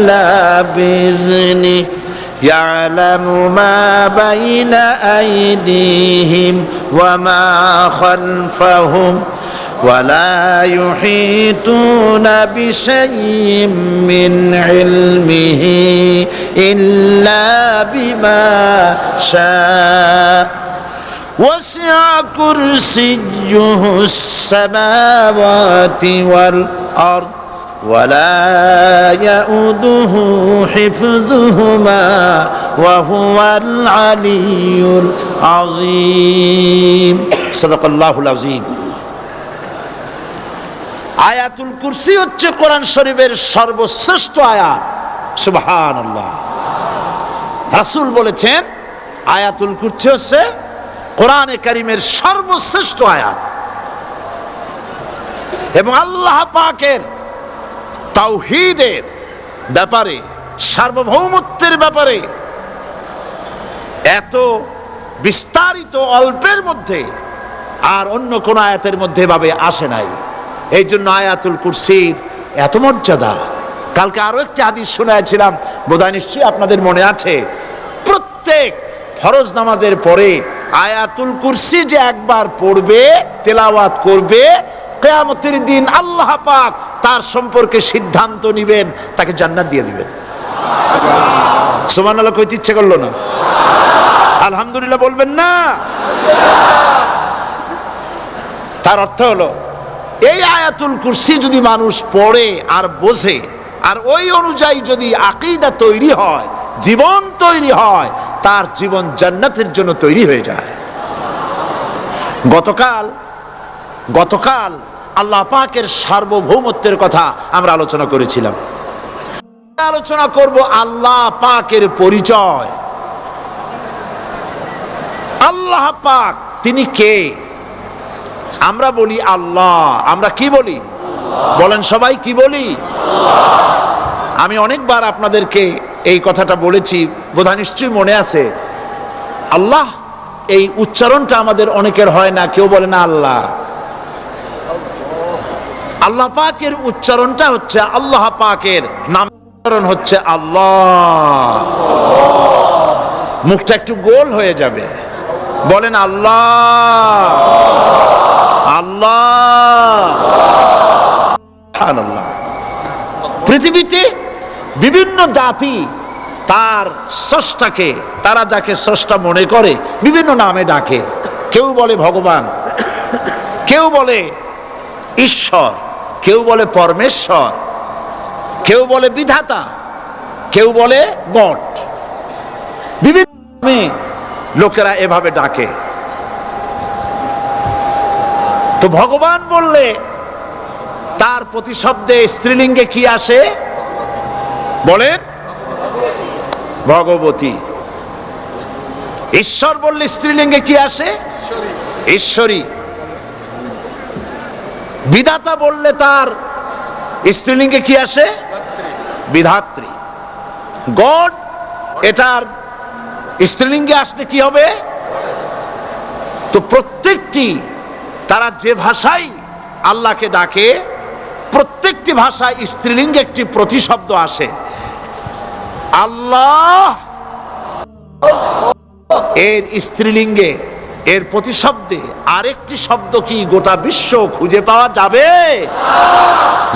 إلا بإذنه يعلم ما بين أيديهم وما خلفهم ولا يحيطون بشيء من علمه إلا بما شاء وسع كرسيه السماوات والأرض ولا يؤوده حفظهما وهو العلي العظيم صدق الله العظيم আয়াতুল কুরসি হচ্ছে কোরআন শরীফের সর্বশ্রেষ্ঠ আয়াত সুবহানাল্লাহ রাসূল বলেছেন আয়াতুল কুরসি হচ্ছে কোরআনে কারীমের সর্বশ্রেষ্ঠ আয়াত এবং আল্লাহ পাকের তাওহীদের ব্যাপারে সার্বভৌমত্বের ব্যাপারে এত বিস্তারিত অল্পের মধ্যে আর অন্য কোন আয়াতের মধ্যে ভাবে আসে নাই এই জন্য আয়াতুল কুরসির এত মর্যাদা কালকে আরো একটি হাদিস শোনাইছিলাম বোধহয় নিশ্চয়ই আপনাদের মনে আছে প্রত্যেক ফরজ নামাজের পরে আয়াতুল কুরসি যে একবার পড়বে তেলাওয়াত করবে কিয়ামতের দিন আল্লাহ পাক তার সম্পর্কে সিদ্ধান্ত নেবেন তাকে জান্নাত দিয়ে দিবেন সুবহানাল্লাহ কইতে ইচ্ছে করলো না আলহামদুলিল্লাহ বলবেন না তার অর্থ হলো এই আয়াতুল কুরসি যদি মানুষ পড়ে আর বোঝে আর ওই অনুযায়ী যদি আকীদা তৈরি হয় জীবন তৈরি হয় তার জীবন জান্নাতের জন্য তৈরি হয়ে যায় গতকাল আল্লাহ পাকের সার্বভৌমত্বের কথা আমরা আলোচনা করেছিলাম আলোচনা করব আল্লাহ পাকের পরিচয় আল্লাহ পাক তিনি কে আমরা বলি আল্লাহ আমরা কি বলি বলেন সবাই কি বলি আমি অনেকবার আপনাদেরকে এই কথাটা বলেছি বোধহয় নিশ্চয়ই মনে আছে আল্লাহ এই উচ্চারণটা আমাদের অনেকের হয় না কেউ বলে না আল্লাহ আল্লাহ পাকের উচ্চারণটা হচ্ছে আল্লাহ পাকের নামকরণ হচ্ছে আল্লাহ মুখটা একটু গোল হয়ে যাবে বলেন আল্লাহ আল্লাহ সুবহানাল্লাহ পৃথিবীতে বিভিন্ন জাতি তার স্রষ্টাকে তারা যাকে স্রষ্টা মনে করে বিভিন্ন নামে ডাকে কেউ বলে ভগবান কেউ বলে ঈশ্বর কেউ বলে পরমেশ্বর কেউ বলে বিধাতা কেউ বলে গড বিভিন্ন নামে লোকেরা এভাবে ডাকে তো ভগবান বললে তার প্রতিশব্দে স্ত্রীলিঙ্গে কি আসে বলেন ভগবতী ঈশ্বর বললে স্ত্রীলিঙ্গে কি আসে ঈশ্বরী বিধাতা বললে তার স্ত্রীলিঙ্গে কি আসে বিধাত্রী গড এটার স্ত্রীলিঙ্গে আসলে কি হবে তো প্রত্যেকটি তারা যে ভাষায় আল্লাহকে ডাকে প্রত্যেকটি ভাষায় স্ত্রীলিঙ্গে একটি প্রতিশব্দ আসে আল্লাহ এর স্ত্রীলিঙ্গে এর প্রতিশব্দে আরেকটি শব্দ কি গোটা বিশ্ব খুঁজে পাওয়া যাবে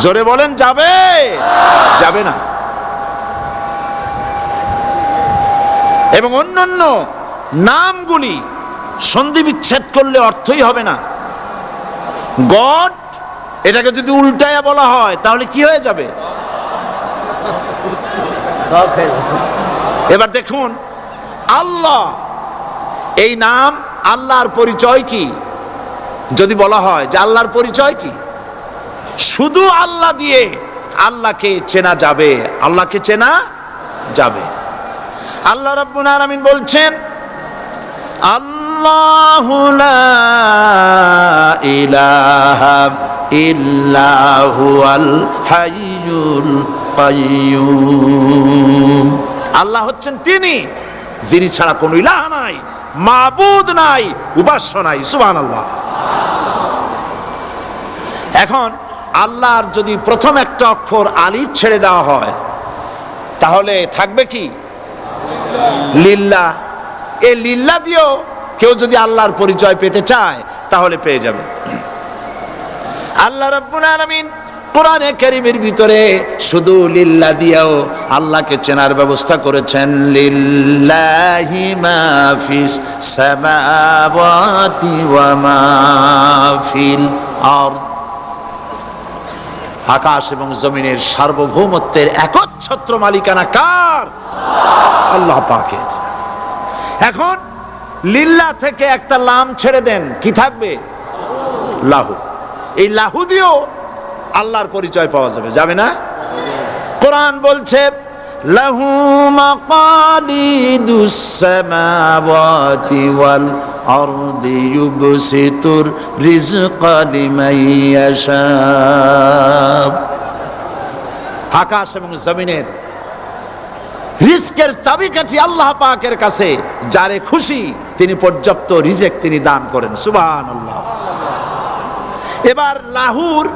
জোরে বলেন যাবে যাবে না এবং অন্যান্য নামগুলি সন্ধি বিচ্ছেদ করলে অর্থই হবে না গড এটাকে যদি উল্টায়া বলা হয় তাহলে কি হয়ে যাবে এবার দেখুন আল্লাহ এই নাম আল্লাহর পরিচয় কি যদি বলা হয় যে আল্লাহর পরিচয় কি শুধু আল্লাহ দিয়ে আল্লাহকে চেনা যাবে আল্লাহকে চেনা যাবে আল্লাহ রাব্বুল আলামিন বলছেন আল্লাহু লা ইলাহা ইল্লা হুয়াল হাইয়ুল কাইয়্যুম আল্লাহ হচ্ছেন তিনি যিনি ছাড়া কোনো ইলাহ নাই মাবুদ নাই উপাস্য নাই সুবহানাল্লাহ এখন আল্লাহর যদি প্রথম একটা অক্ষর আলিফ ছেড়ে দেওয়া হয় তাহলে থাকবে কি লিল্লাহ। এই লিল্লাহ দিয়েও কেউ যদি আল্লাহর পরিচয় পেতে চায় তাহলে পেয়ে যাবে। আল্লাহ রাব্বুল আলামিন কোরআনে কারীমের ভিতরে শুধু লিল্লাহ দিয়েও আল্লাহকে চেনার ব্যবস্থা করেছেন। লিল্লাহি মা ফিস সামাওয়াতি ওয়া মা ফিল আরদ, আকাশ এবং জমিনের সার্বভৌমত্বের একচ্ছত্র মালিকানা কার? আল্লাহ পাকের। এখন লিল্লাহ থেকে একটা লাম ছেড়ে দেন, কি থাকবে? লাহু। এই লাহু দিয়েও আল্লাহর পরিচয় পাওয়া যাবে, যাবে না? কোরআন বলছে লাহু মাকালিদুস সামাওয়াতি ওয়াল আরদি ইউবসিতুর রিজকা লিমান ইয়াশা। আকাশ এবং জমিনের রিজকের চাবিকাঠি আল্লাহ পাকের কাছে, যারে খুশি তিনি পর্যাপ্ত রিজেক তিনি দান করেন। সুবহানাল্লাহ। এবার লাহুর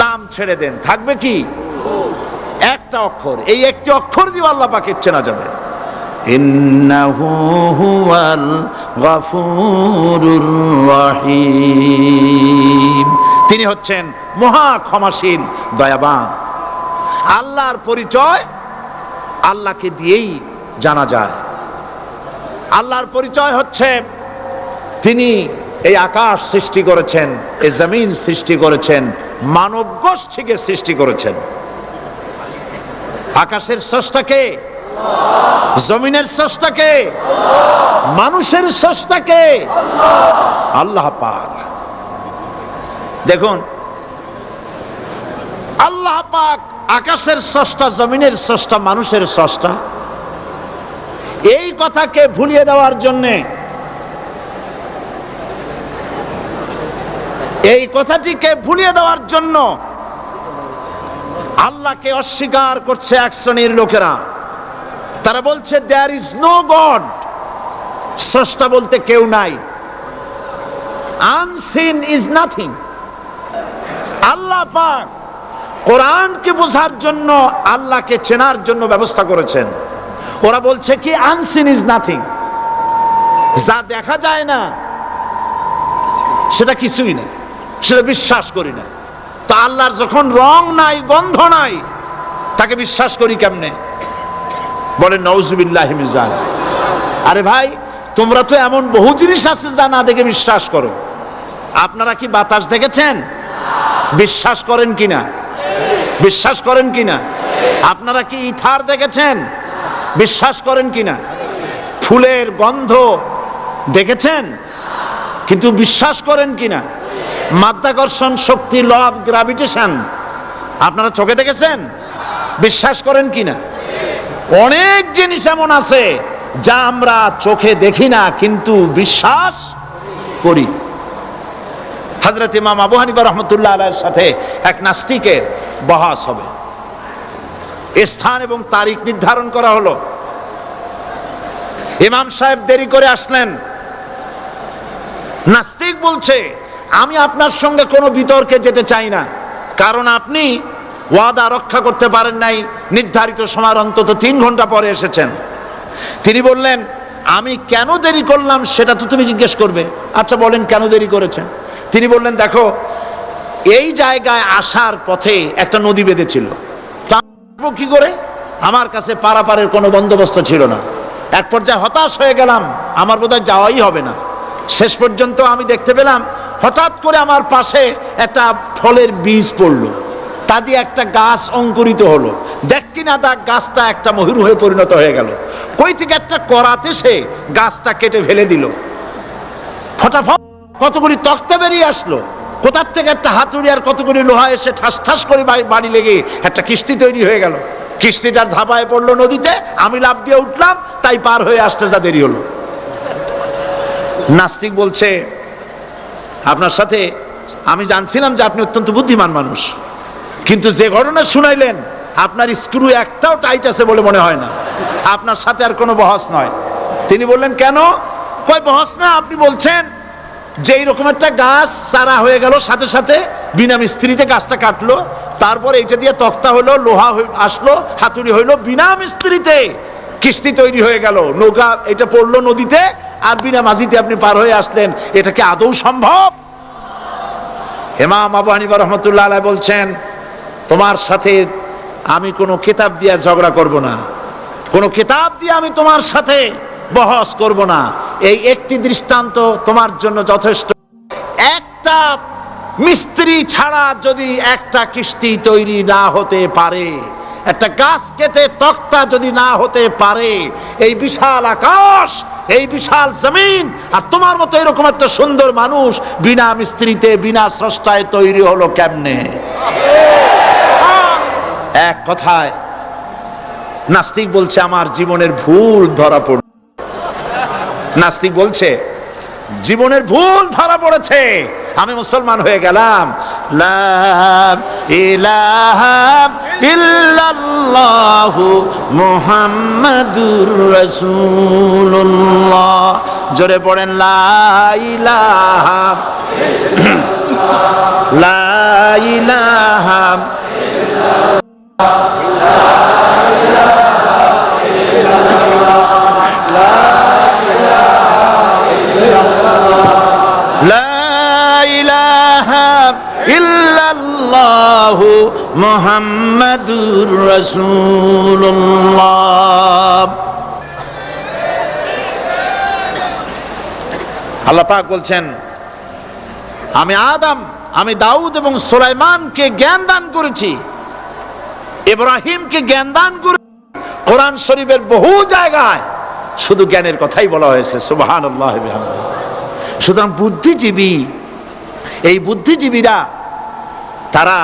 লাম ছেড়ে দেন, থাকবে কি? একটা অক্ষর। এই একটি অক্ষর দিয়ে আল্লাহ পাকের চেনা যাবে। ইন্নাহু হুয়াল গফুরুর রহিম, তিনি হচ্ছেন মহা ক্ষমাশীল দয়াবান। আল্লাহর পরিচয় আল্লাহকে দিয়েই জানা যায়। আল্লাহর পরিচয় হচ্ছে তিনি এই আকাশ সৃষ্টি করেছেন, এই জমিন সৃষ্টি করেছেন, মানব গোষ্ঠীকে সৃষ্টি করেছেন। আকাশের স্রষ্টাকে, জমিনের স্রষ্টাকে, মানুষের স্রষ্টাকে আল্লাহ পাক। দেখুন, আল্লাহ পাক আকাশের স্রষ্টা, জমিনের স্রষ্টা, মানুষের স্রষ্টা, এই কথাকে ভুলিয়ে দেওয়ার জন্যে, এই কথাটিকে ভুলিয়ে দেওয়ার জন্য আল্লাহকে অস্বীকার করছে এক শ্রেণীর লোকেরা। তারা বলছে দেয়ার ইজ নো গড, স্রষ্টা বলতে কেউ নাই, আনসিন ইজ নাথিং। আল্লাহ পাক কোরআনকে বোঝার জন্য, আল্লাহকে চেনার জন্য ব্যবস্থা করেছেন। ওরা বলছে কি আনসিন ইজ নাথিং, যা দেখা যায় না সেটা কিছুই না, সেটা বিশ্বাস করি না। তো আল্লাহর যখন রং নাই, গন্ধ নাই, তাকে বিশ্বাস করি কেমনে? বলে নাউজুবিল্লাহি মিন যালিক। আরে ভাই, তোমরা তো এমন বহু জিনিস আছে যা না দেখে বিশ্বাস করো। আপনারা কি বাতাস দেখেছেন? বিশ্বাস করেন কিনা? বিশ্বাস করেন কিনা? আপনারা কি ইথার দেখেছেন? বিশ্বাস করেন কিনা? ফুলের গন্ধ দেখেছেন কিন্তু বিশ্বাস করেন কিনা? মাধ্যাকর্ষণ শক্তি, ল অফ গ্র্যাভিটেশন আপনারা চোখে দেখেছেন? বিশ্বাস করেন কিনা? অনেক জিনিস এমন আছে যা আমরা চোখে দেখি না কিন্তু বিশ্বাস করি। হযরত ইমাম আবু হানিফা রাহমাতুল্লাহ আলাইহির সাথে এক নাস্তিকের বহাস হবে। স্থান এবং তারিখ নির্ধারণ করা হলো। ইমাম সাহেব দেরি করে আসলেন। নাস্তিক বলছে, আমি আপনার সঙ্গে কোনো বিতর্কে যেতে চাই না, কারণ আপনি ওয়াদা রক্ষা করতে পারেন নাই, নির্ধারিত সময়ের অন্তত 3 ঘন্টা পরে এসেছেন। তিনি বললেন, আমি কেন দেরি করলাম সেটা তো তুমি জিজ্ঞেস করবে। আচ্ছা বলেন কেন দেরি করেছেন? তিনি বললেন, দেখো, এই জায়গায় আসার পথে একটা নদী বেঁধেছিল, তা কি করে? আমার কাছে পারাপারের কোনো বন্দোবস্ত ছিল না। এক পর্যায়ে হতাশ হয়ে গেলাম, আমার বোধহয় যাওয়াই হবে না। শেষ পর্যন্ত আমি দেখতে পেলাম হঠাৎ করে আমার পাশে একটা ফলের বীজ পড়লো, তা দিয়ে একটা গাছ অঙ্কুরিত হলো। দেখ কিনা তা গাছটা একটা ময়ূর হয়ে পরিণত হয়ে গেল। কই থেকে একটা করাতে সে গাছটা কেটে ফেলে দিল। ফটাফট কতগুলি তক্তা বেরিয়ে আসলো। কোথার থেকে একটা হাতুড়ি আর কতগুলি লোহা এসে ঠাস ঠাস করে বাড়ি লেগে একটা কিস্তি তৈরি হয়ে গেল। কিস্তিটার ধাপায় পড়লো নদীতে, আমি লাফ দিয়ে উঠলাম, তাই পার হয়ে আসতে যা দেরি হলো। নাস্তিক বলছে, আপনার সাথে আমি জানছিলাম যে আপনি অত্যন্ত বুদ্ধিমান মানুষ, কিন্তু যে ঘটনা শুনাইলেন আপনার স্ক্রু একটাও টাইট আছে বলে মনে হয় না, আপনার সাথে আর কোনো বহস নয়। তিনি বললেন, কেন? কয় বহস না, আপনি বলছেন যে এইরকম একটা গাছ চারা হয়ে গেল, সাথে সাথে বিনা মিস্ত্রিতে গাছটা কাটলো, তারপরে এটা দিয়ে তক্তা হইলো, লোহা আসলো, হাতুড়ি হইলো, বিনা মিস্ত্রিতে কিস্তি তৈরি হয়ে গেল, নৌকা এটা পড়লো নদীতে, আর বিনা মাঝিতে আপনি পার হয়ে আসলেন। এটা কি আদৌ সম্ভব? ইমাম আবু হানিফা রহমতুল্লাহ আলাইহি বলছেন, তোমার সাথে আমি কোনো কিতাব দিয়ে ঝগড়া করব না, কোনো কিতাব দিয়ে আমি তোমার সাথে বহস করব না। এই একটি দৃষ্টান্ত তোমার জন্য যথেষ্ট। একটা মিস্ত্রি ছাড়া যদি একটা কিস্তি তৈরি না হতে পারে, একটা গাছ কেটে তক্তা যদি না হতে পারে, এই বিশাল আকাশ, এই বিশাল জমিন, আর তোমার মতো এরকম একটা সুন্দর মানুষ বিনা মিস্ত্রিতে, বিনা স্রষ্টায় তৈরি হলো কেমনে? এক কথায় নাস্তিক বলছে আমার জীবনের ভুল ধরা পড়ল। নাস্তিক বলছে জীবনের ভুল ধরা পড়েছে, আমি মুসলমান হয়ে গেলাম। লা ইলাহা ইল্লাল্লাহু মুহাম্মাদুর রাসূলুল্লাহ। জোরে পড়েন লা ইলাহা লা ইলাহা ইল্লাল্লাহু মুহাম্মাদুর রাসূলুল্লাহ। আল্লাহ পাক বলছেন, আমি আদম, আমি দাউদ এবং সুলাইমানকে জ্ঞান দান করেছি, ইব্রাহিমকে জ্ঞান দান করেছি। কোরআন শরীফের বহু জায়গায় শুধু জ্ঞানের কথাই বলা হয়েছে। সুবহানাল্লাহ। সুতরাং বুদ্ধিজীবী, এই বুদ্ধিজীবীরা তারা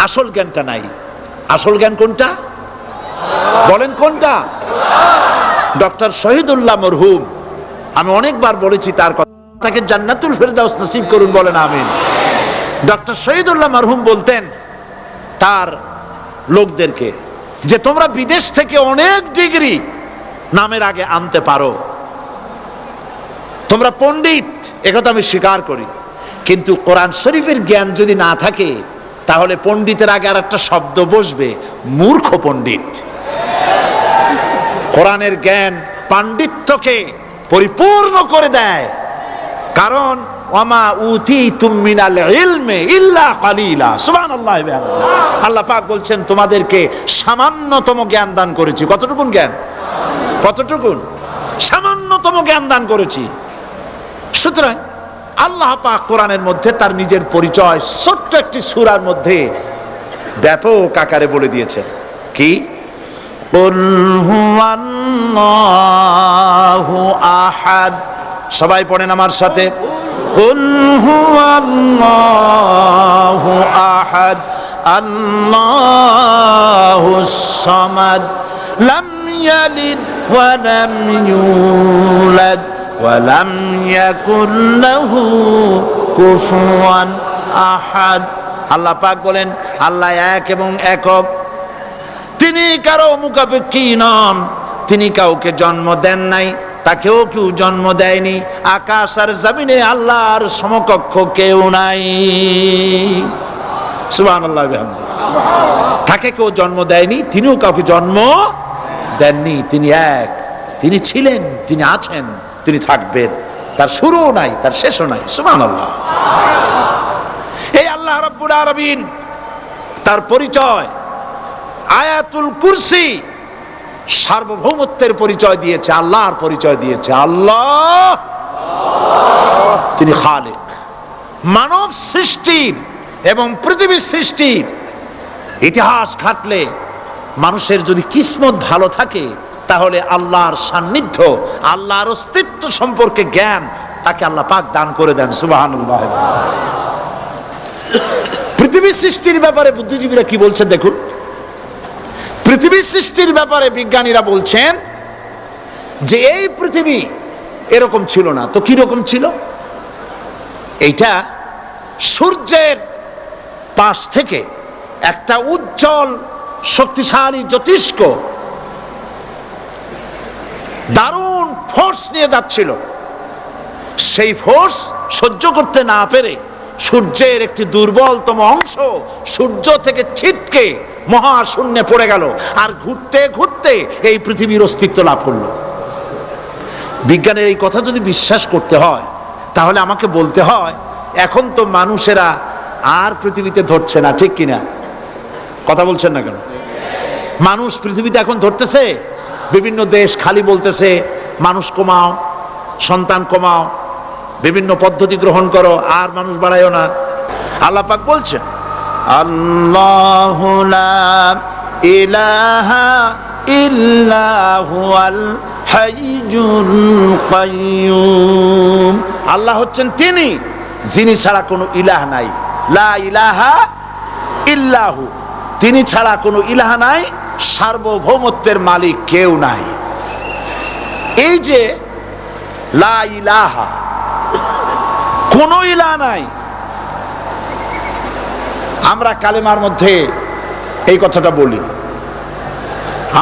আসল জ্ঞানটা নাই। আসল জ্ঞান কোনটা বলেন? কোনটা? ডক্টর শহীদুল্লাহ মরহুম, আমি অনেকবার বলেছি তার কথা, তাকে জান্নাতুল ফেরদাউস নসিব করুন, বলেন আমিন। ডক্টর শহীদুল্লাহ মরহুম বলতেন তার লোকদেরকে যে তোমরা বিদেশ থেকে অনেক ডিগ্রি নামের আগে আনতে পারো, তোমরা পণ্ডিত, একথা আমি স্বীকার করি, কিন্তু কোরআন শরীফের জ্ঞান যদি না থাকে তাহলে পণ্ডিতের আগে আর একটা শব্দ বসবে, মূর্খ পণ্ডিত। কোরআনের জ্ঞান পাণ্ডিত্যকে পরিপূর্ণ করে দেয়, কারণ ওয়ামা উতিতুম মিনাল ইলমি ইল্লা কালিলা। সুবহানাল্লাহ। আল্লাহ পাক বলছেন তোমাদেরকে সামান্যতম জ্ঞান দান করেছি। কতটুকুন জ্ঞান? কতটুকুন? সামান্যতম জ্ঞান দান করেছি। সুতরাং আল্লাহ পাক কোরআনের মধ্যে তার নিজের পরিচয় ছোট্ট একটি সূরার মধ্যে ব্যাপক আকারে বলে দিয়েছেন। কি? কুল হুয়াল্লাহু আহাদ। সবাই পড়েন আমার সাথে, কুল হুয়াল্লাহু আহাদ আল্লাহুস সামাদ লাম ইয়ালিদ ওয়া লাম ইউলাদ ওয়ালাম ইয়াকুল লাহু কুফুয়ান আহাদ। আল্লাহ পাক বলেন আল্লাহ এক এবং একক, তিনি কারো মুখাপেক্ষী নন, তিনি কাউকে জন্ম দেন নাই, তাকেও কেউ জন্ম দেয়নি। আকাশ আর জমিনে আল্লাহর সমকক্ষ কেউ নাই। সুবহানাল্লাহ। তাকে কেউ জন্ম দেয়নি, তিনিও কাউকে জন্ম দেননি। তিনি এক, তিনি ছিলেন, তিনি আছেন, তিনি থাকবেন, তার শুরুও নাই, তার শেষও নাই। সুবহানাল্লাহ। এই আল্লাহ রাব্বুল আলামিন তার পরিচয় আয়াতুল কুরসি সার্বভৌমত্বের পরিচয় দিয়েছে, আল্লাহর পরিচয় দিয়েছে। আল্লাহ তিনি খালিক। মানব সৃষ্টির এবং পৃথিবীর সৃষ্টির ইতিহাস ঘাটলে মানুষের যদি কিসমত ভালো থাকে তাহলে আল্লাহর সান্নিধ্য, আল্লাহর অস্তিত্ব সম্পর্কে জ্ঞান তাকে আল্লাহ পাক দান করে দেন। সুবহানাল্লাহ। পৃথিবীর সৃষ্টির ব্যাপারে বুদ্ধিজীবীরা কি বলছেন দেখুন। পৃথিবীর সৃষ্টির ব্যাপারে বিজ্ঞানীরা বলছেন যে এই পৃথিবী এরকম ছিল না, তো কি রকম ছিল? এইটা সূর্যের পাশ থেকে একটা উজ্জ্বল শক্তিশালী জ্যোতিষ্ক দারুণ ফোর্স নিয়ে যাচ্ছিল। সেই ফোর্স সহ্য করতে না পেরে সূর্যের একটি দুর্বলতম অংশ সূর্য থেকে ছিটকে মহাশূন্যে পড়ে গেল, আর ঘুরতে ঘুরতে এই পৃথিবীর অস্তিত্ব লাভ করলো। বিজ্ঞানের এই কথা যদি বিশ্বাস করতে হয়, তাহলে আমাকে বলতে হয় এখন তো মানুষেরা আর পৃথিবীতে ধরছে না, ঠিক কিনা? কথা বলছেন না কেন? মানুষ পৃথিবীতে এখন ধরতেছে? বিভিন্ন দেশ খালি বলতেছে মানুষ কমাও, সন্তান কমাও, বিভিন্ন পদ্ধতি গ্রহণ করো, আর মানুষ বাড়ায়ও না। আল্লাহ পাক বলছেন আল্লাহু লা ইলাহা ইল্লা হুয়াল হাইয়ুল কাইয়্যুম। আল্লাহ হচ্ছেন তিনি যিনি ছাড়া কোনো ইলাহ নাই। লা ইলাহা ইল্লাহু, তিনি ছাড়া কোনো ইলাহ নাই, সার্বভৌমত্বের মালিক কেউ নাই। এই যে লা ইলাহা, কোনো ইলাহ নাই, আমরা কালেমার মধ্যে এই কথাটা বলি।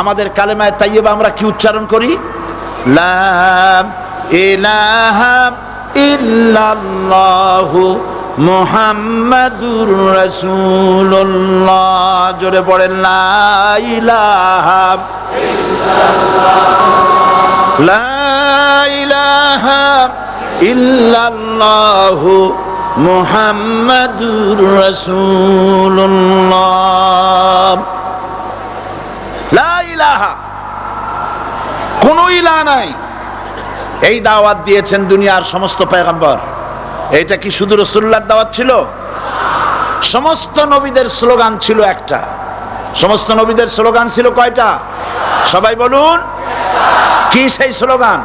আমাদের কালেমায়ে তাইয়্যিবা আমরা কি উচ্চারণ করি? লা ইলাহা ইল্লাল্লাহু মুহাম্মাদুর রাসূলুল্লাহ। জোরে পড়েন লা ইলাহা ইল্লাল্লাহ, লা ইলাহা ইল্লাল্লাহু মুহাম্মাদুর রাসূলুল্লাহ। লা ইলাহা, কোন ইলাহ নাই। এই দাওয়াত দিয়েছেন দুনিয়ার সমস্ত পয়গম্বর। এইটা কি শুধু রাসূলুল্লাহর দাওয়াত ছিল? সমস্ত নবীদের স্লোগান ছিল একটা। সমস্ত নবীদের স্লোগান ছিল কয়টা? সবাই বলুন, কি সেই স্লোগান?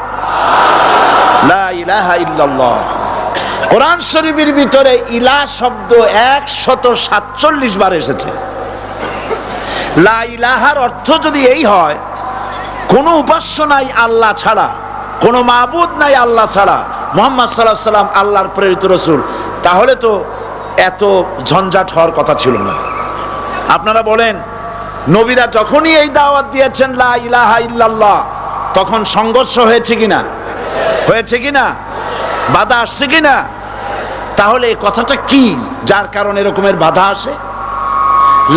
লা ইলাহা ইল্লাল্লাহ। কোরআন শরীফের ভিতরে ইলাহ শব্দ 147 বার এসেছে। লা ইলাহার অর্থ যদি এই হয় কোনো উপাস্য নাই আল্লাহ ছাড়া, কোনো মাবুদ নাই আল্লাহ ছাড়া, মুহাম্মদ সাল্লাল্লাহু আলাইহি ওয়াসাল্লাম আল্লাহর প্রেরিত রাসূল, তাহলে তো এত ঝঞ্ঝাট হওয়ার কথা ছিল না। আপনারা বলেন, নবীরা যখনই এই দাওয়াত দিয়েছেন লা ইলাহা ইল্লাল্লাহ, তখন সংঘর্ষ হয়েছে কিনা? হয়েছে কিনা? বাধা আসছে কিনা? তাহলে এই কথাটা কি যার কারণে এরকমের বাধা আসে?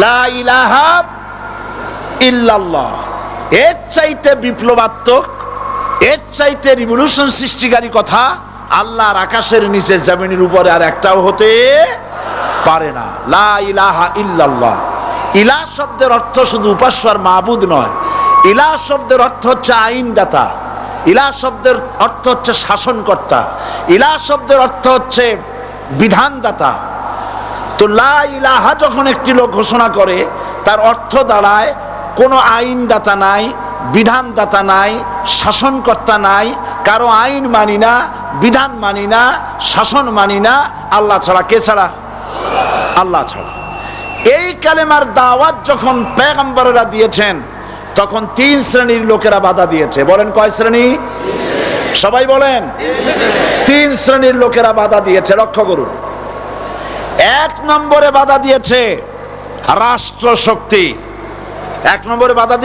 লা ইলাহা ইল্লাল্লাহ, এর চাইতে বিপ্লবাত্মক, এর চাইতে রিভলিউশন সৃষ্টিকারী কথা আল্লাহর আকাশের নিচে জমিনের উপরে আর একটাও হতে পারে না। লা ইলাহা ইল্লাল্লাহ। ইলাহ শব্দের অর্থ শুধু উপাস্য আর মাবুদ নয়। ইলাহ শব্দের অর্থ হচ্ছে আইনদাতা, ইলাহ শব্দের অর্থ হচ্ছে শাসনকর্তা, ইলাহ শব্দের অর্থ হচ্ছে বিধানদাতা। তো লা ইলাহা যখন একটি লোক ঘোষণা করে, তার অর্থ দাঁড়ায় কোনো আইনদাতা নাই, বিধানদাতা নাই, শাসনকর্তা নাই, কারো আইন মানি না, বিধান মানি না, শাসন মানি না, আল্লাহ ছাড়া। কে ছাড়া? আল্লাহ ছাড়া। এই কালেমার দাওয়াত যখন পয়গম্বরেরা দিয়েছেন, তখন 3 শ্রেণীর লোকেরা বাধা দিয়েছে। বলেন কয় শ্রেণী? সবাই বলেন। 3 শ্রেণীর লোকেরা বাধা দিয়েছে। লক্ষ্য করুন, 1 নম্বরে বাধা দিয়েছে রাষ্ট্র শক্তি। 1 নম্বরে বাধা